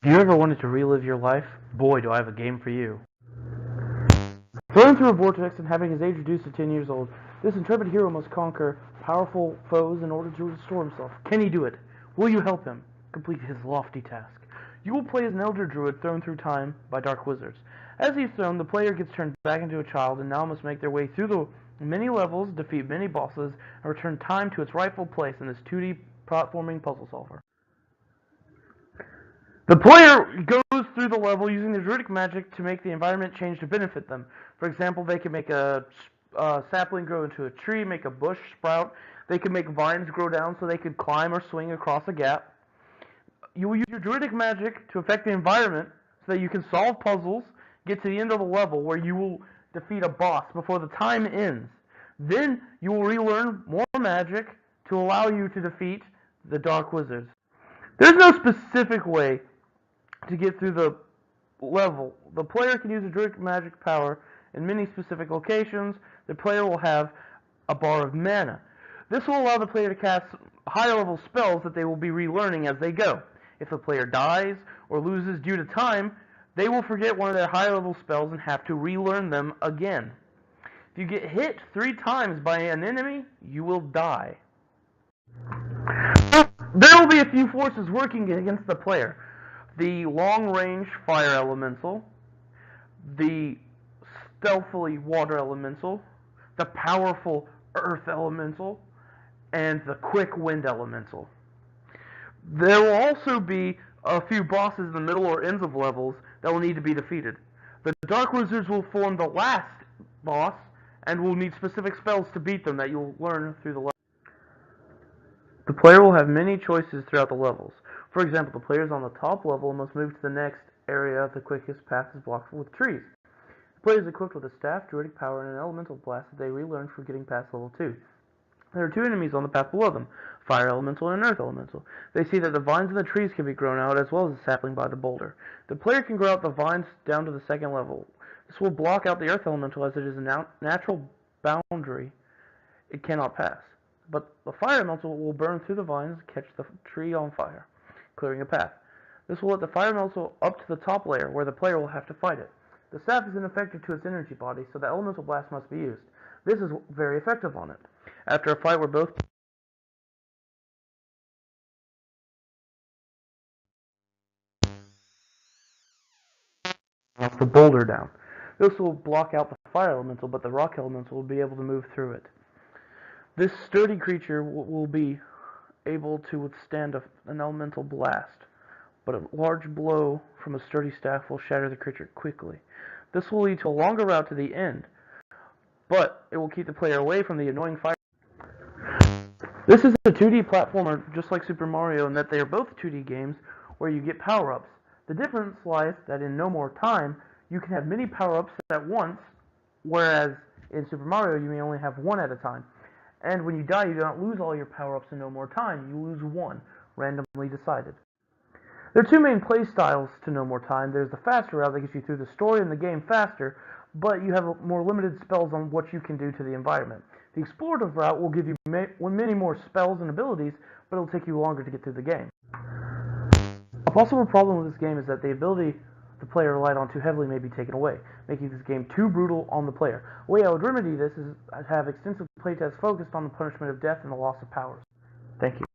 If you ever wanted to relive your life, boy do I have a game for you. Thrown through a vortex and having his age reduced to 10 years old, this intrepid hero must conquer powerful foes in order to restore himself. Can he do it? Will you help him complete his lofty task? You will play as an elder druid thrown through time by dark wizards. As he's thrown, the player gets turned back into a child and now must make their way through the many levels, defeat many bosses, and return time to its rightful place in this 2D platforming puzzle solver. The player goes through the level using their druidic magic to make the environment change to benefit them. For example, they can make a sapling grow into a tree, make a bush sprout. They can make vines grow down so they could climb or swing across a gap. You will use your druidic magic to affect the environment so that you can solve puzzles, get to the end of the level where you will defeat a boss before the time ends. Then you will relearn more magic to allow you to defeat the dark wizards. There's no specific way to get through the level. The player can use a druidic magic power in many specific locations. The player will have a bar of mana. This will allow the player to cast higher level spells that they will be relearning as they go. If the player dies or loses due to time, they will forget one of their higher level spells and have to relearn them again. If you get hit 3 times by an enemy, you will die. There will be a few forces working against the player. The long-range fire elemental, the stealthily water elemental, the powerful earth elemental, and the quick wind elemental. There will also be a few bosses in the middle or ends of levels that will need to be defeated. The dark wizards will form the last boss and will need specific spells to beat them that you'll learn through the level. The player will have many choices throughout the levels. For example, the players on the top level must move to the next area. The quickest path is blocked with trees. The player is equipped with a staff, druidic power, and an elemental blast that they relearn for getting past level 2. There are 2 enemies on the path below them, fire elemental and an earth elemental. They see that the vines and the trees can be grown out as well as the sapling by the boulder. The player can grow out the vines down to the 2nd level. This will block out the earth elemental as it is a natural boundary it cannot pass. But the fire elemental will burn through the vines and catch the tree on fire, clearing a path. This will let the fire elemental up to the top layer, where the player will have to fight it. The staff is ineffective to its energy body, so the elemental blast must be used. This is very effective on it. After a fight where both knock the boulder down. This will block out the fire elemental, but the rock elemental will be able to move through it. This sturdy creature will be able to withstand an elemental blast, but a large blow from a sturdy staff will shatter the creature quickly. This will lead to a longer route to the end, but it will keep the player away from the annoying fire. This is a 2D platformer just like Super Mario in that they are both 2D games where you get power-ups. The difference lies that in No More Time, you can have many power-ups at once, whereas in Super Mario you may only have one at a time. And when you die, you do not lose all your power-ups in No More Time. You lose one, randomly decided. There are 2 main play styles to No More Time. There's the faster route that gets you through the story and the game faster, but you have more limited spells on what you can do to the environment. The explorative route will give you many more spells and abilities, but it'll take you longer to get through the game. A possible problem with this game is that the ability the player relied on too heavily may be taken away, making this game too brutal on the player. A way I would remedy this is have extensive playtests focused on the punishment of death and the loss of powers. Thank you.